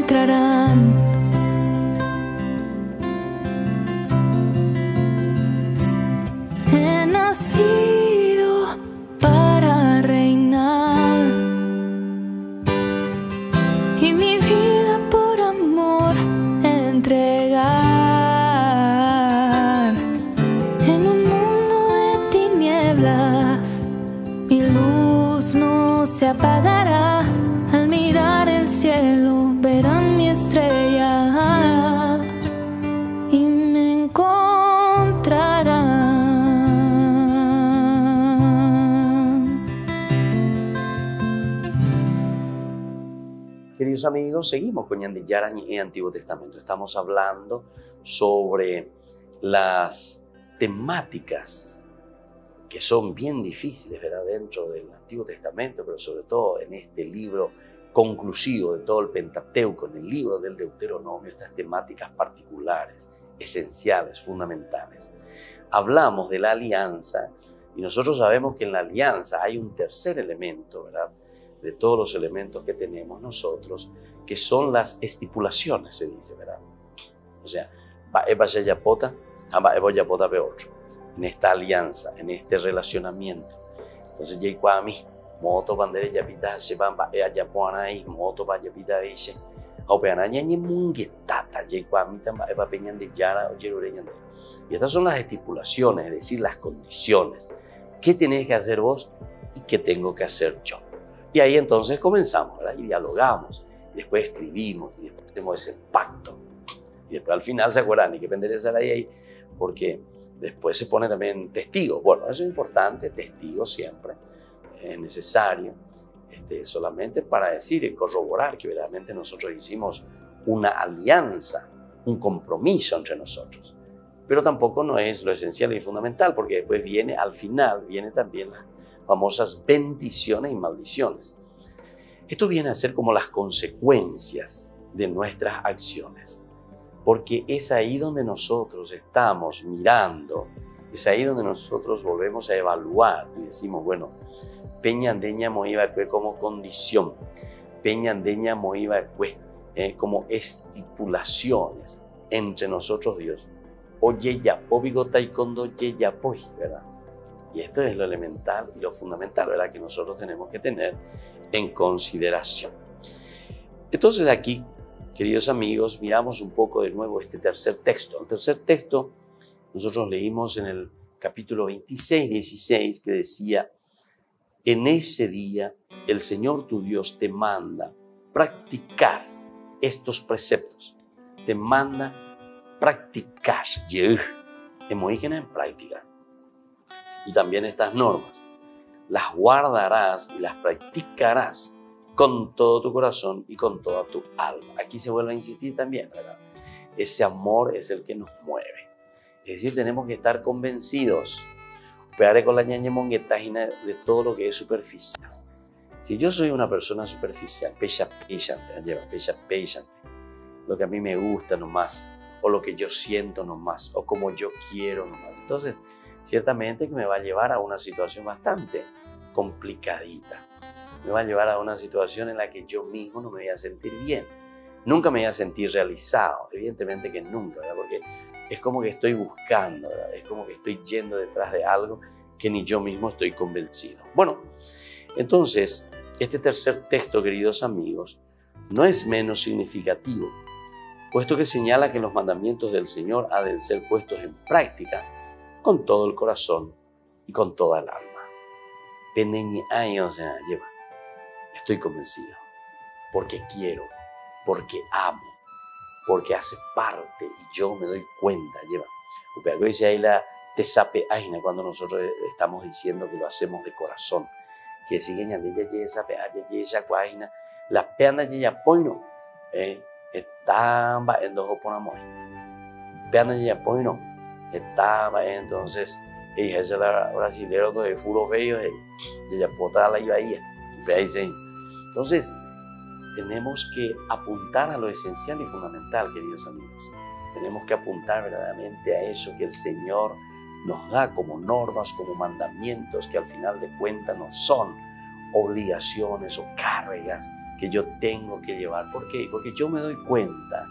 encontrarán. He nacido para reinar y mi vida por amor entregar. En un mundo de tinieblas, mi luz no se apagará. Al mirar el cielo verán mi estrella y me encontrarán. Queridos amigos, seguimos con Ñandillara en el Antiguo Testamento. Estamos hablando sobre las temáticas que son bien difíciles, ¿verdad?, dentro del Antiguo Testamento, pero sobre todo en este libro conclusivo de todo el Pentateuco, en el libro del Deuteronomio, estas temáticas particulares, esenciales, fundamentales. Hablamos de la alianza y nosotros sabemos que en la alianza hay un tercer elemento, ¿verdad?, de todos los elementos que tenemos nosotros, que son las estipulaciones, se dice, ¿verdad? O sea, en esta alianza, en este relacionamiento. Entonces, ya mí, moto bandera ya pita se van ya poanai moto va ya pita dice, o peanaña ni munguetata ya mí tan va peñan de yara o yerureñan de. Y estas son las estipulaciones, es decir, las condiciones. ¿Qué tenés que hacer vos y qué tengo que hacer yo? Y ahí entonces comenzamos, ¿verdad? Y dialogamos, y después escribimos, y después hacemos ese pacto. Y después al final se acuerdan, y que pendencia ahí, porque después se pone también testigo. Bueno, eso es importante, testigo siempre, es necesario, solamente para decir y corroborar que verdaderamente nosotros hicimos una alianza, un compromiso entre nosotros. Pero tampoco no es lo esencial y fundamental, porque después viene, al final, viene también las famosas bendiciones y maldiciones. Esto viene a ser como las consecuencias de nuestras acciones, porque es ahí donde nosotros estamos mirando, es ahí donde nosotros volvemos a evaluar y decimos, bueno, peñandeña moiva como condición, peñandeña moiva como estipulaciones entre nosotros Dios. Oye ya, obigota y condo ya poi, ¿verdad? Y esto es lo elemental y lo fundamental, ¿verdad?, que nosotros tenemos que tener en consideración. Entonces aquí, queridos amigos, miramos un poco de nuevo este tercer texto. El tercer texto nosotros leímos en el capítulo 26, 16, que decía, en ese día el Señor tu Dios te manda practicar estos preceptos. Te manda practicar. En práctica. Y también estas normas. Las guardarás y las practicarás con todo tu corazón y con toda tu alma. Aquí se vuelve a insistir también, ¿verdad? Ese amor es el que nos mueve. Es decir, tenemos que estar convencidos con la de todo lo que es superficial. Si yo soy una persona superficial, lo que a mí me gusta nomás, o lo que yo siento nomás, o como yo quiero nomás, entonces ciertamente que me va a llevar a una situación bastante complicadita. Me va a llevar a una situación en la que yo mismo no me voy a sentir bien. Nunca me voy a sentir realizado. Evidentemente que nunca, ¿verdad? Porque es como que estoy buscando, ¿verdad? Es como que estoy yendo detrás de algo que ni yo mismo estoy convencido. Bueno, entonces, este tercer texto, queridos amigos, no es menos significativo, puesto que señala que los mandamientos del Señor han de ser puestos en práctica con todo el corazón y con toda el alma. Estoy convencido, porque quiero, porque amo, porque hace parte y yo me doy cuenta. Dice ahí la tesape aina cuando nosotros estamos diciendo que lo hacemos de corazón. Que siguen la peana ya poino estaba en dos oponamos. Peana ya poino estaba entonces y ella la brasilero de furo feo de ya potada la ibaía. Entonces, tenemos que apuntar a lo esencial y fundamental, queridos amigos. Tenemos que apuntar verdaderamente a eso que el Señor nos da como normas, como mandamientos, que al final de cuentas no son obligaciones o cargas que yo tengo que llevar. ¿Por qué? Porque yo me doy cuenta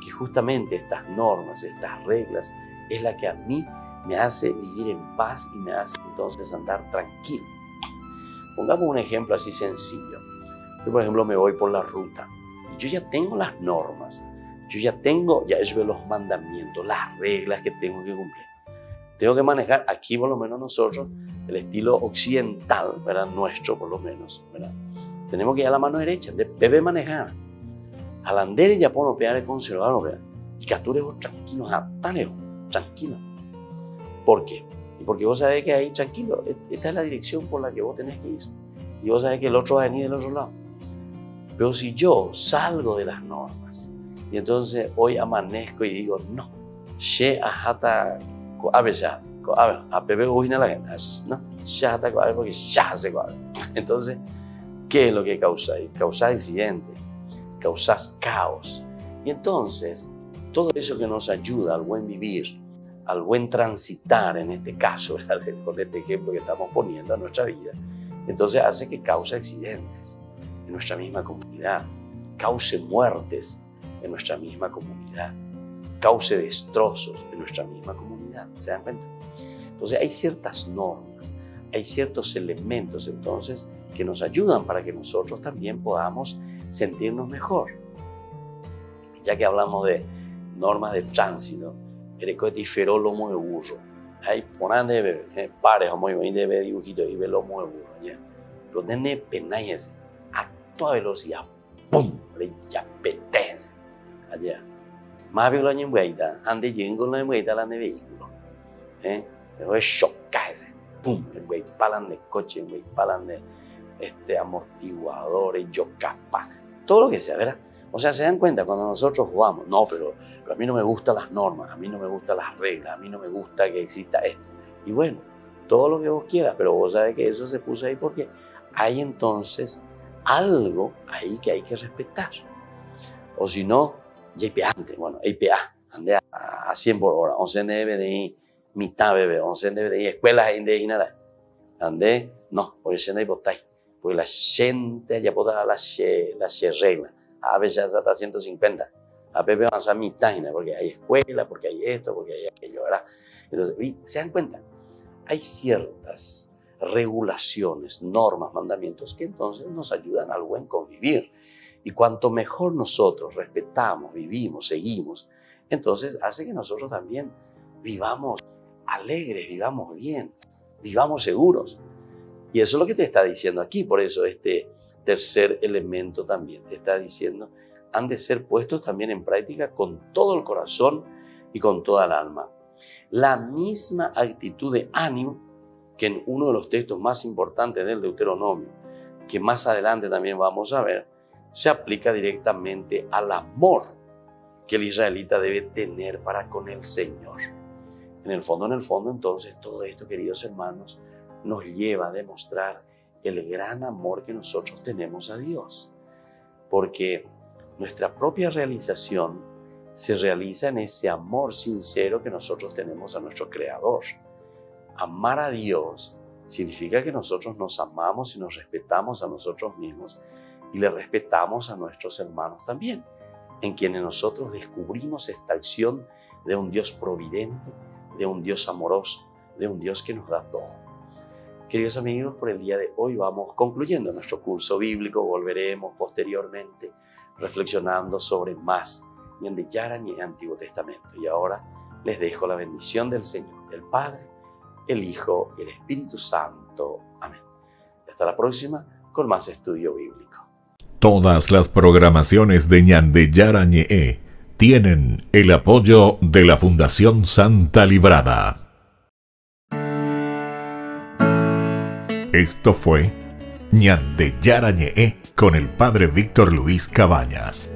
que justamente estas normas, estas reglas, es la que a mí me hace vivir en paz y me hace entonces andar tranquilo. Pongamos un ejemplo así sencillo. Yo, por ejemplo, me voy por la ruta y yo ya tengo las normas, yo ya eso de los mandamientos, las reglas que tengo que cumplir. Tengo que manejar aquí, por lo menos nosotros, el estilo occidental, ¿verdad? Nuestro, por lo menos, ¿verdad? Tenemos que ir a la mano derecha, debe manejar. Al andar y ya puedo pegar el conservador, ¿verdad? Y que tú eres tranquilo, tan lejos, tranquilo. ¿Por qué? Y porque vos sabés que ahí, tranquilo, esta es la dirección por la que vos tenés que ir. Y vos sabés que el otro va a venir del otro lado. Pero si yo salgo de las normas y entonces hoy amanezco y digo, no, entonces, ¿qué es lo que causa ahí? Causa accidentes, causas caos. Y entonces, todo eso que nos ayuda al buen vivir, al buen transitar, en este caso, ¿verdad? Con este ejemplo que estamos poniendo a nuestra vida, entonces hace que cause accidentes en nuestra misma comunidad, cause muertes en nuestra misma comunidad, cause destrozos en nuestra misma comunidad. ¿Se dan cuenta? Entonces hay ciertas normas, hay ciertos elementos entonces que nos ayudan para que nosotros también podamos sentirnos mejor. Ya que hablamos de normas de tránsito, el cotiferó lomo de burro. Hay ponande de pares o muy bien de dibujitos y ve lomo de burro. ¿Ya? Pero tiene penallas a toda velocidad, ¡pum! Le apetece. Allá. Más bien lo han vuelta, ande lleguen con la vuelta a la vehículo. Pero es chocarse, ¡pum! El güey palan de coche, el güey palan de amortiguadores, yocapa, todo lo que sea, ¿verdad? O sea, se dan cuenta cuando nosotros jugamos, no, pero a mí no me gustan las normas, a mí no me gustan las reglas, a mí no me gusta que exista esto. Y bueno, todo lo que vos quieras, pero vos sabés que eso se puso ahí porque hay entonces algo ahí que hay que respetar. O si no, JPA antes, bueno, IPA, ande a 100 por hora, 11 debe de ir mitad bebé, 11 debe de ir escuelas de ir nada. Ande, no, porque se no botáis, porque la gente ya puede dar las reglas. A veces hasta 150. A Pepe van a mitad, porque hay escuela, porque hay esto, porque hay aquello, ¿verdad? Entonces, ¿se dan cuenta? Hay ciertas regulaciones, normas, mandamientos que entonces nos ayudan al buen convivir. Y cuanto mejor nosotros respetamos, vivimos, seguimos, entonces hace que nosotros también vivamos alegres, vivamos bien, vivamos seguros. Y eso es lo que te está diciendo aquí. Por eso este tercer elemento también te está diciendo, han de ser puestos también en práctica con todo el corazón y con toda el alma. La misma actitud de ánimo que en uno de los textos más importantes del Deuteronomio, que más adelante también vamos a ver, se aplica directamente al amor que el israelita debe tener para con el Señor. En el fondo, entonces, todo esto, queridos hermanos, nos lleva a demostrar el gran amor que nosotros tenemos a Dios. Porque nuestra propia realización se realiza en ese amor sincero que nosotros tenemos a nuestro Creador. Amar a Dios significa que nosotros nos amamos y nos respetamos a nosotros mismos y le respetamos a nuestros hermanos también, en quienes nosotros descubrimos esta acción de un Dios providente, de un Dios amoroso, de un Dios que nos da todo. Queridos amigos, por el día de hoy vamos concluyendo nuestro curso bíblico. Volveremos posteriormente reflexionando sobre más en de Yara y el Antiguo Testamento. Y ahora les dejo la bendición del Señor, el Padre, el Hijo y el Espíritu Santo. Amén. Hasta la próxima con más estudio bíblico. Todas las programaciones de Ñande Yara Ñe tienen el apoyo de la Fundación Santa Librada. Esto fue Ñande Yara Ñe con el Padre Víctor Luis Cabañas.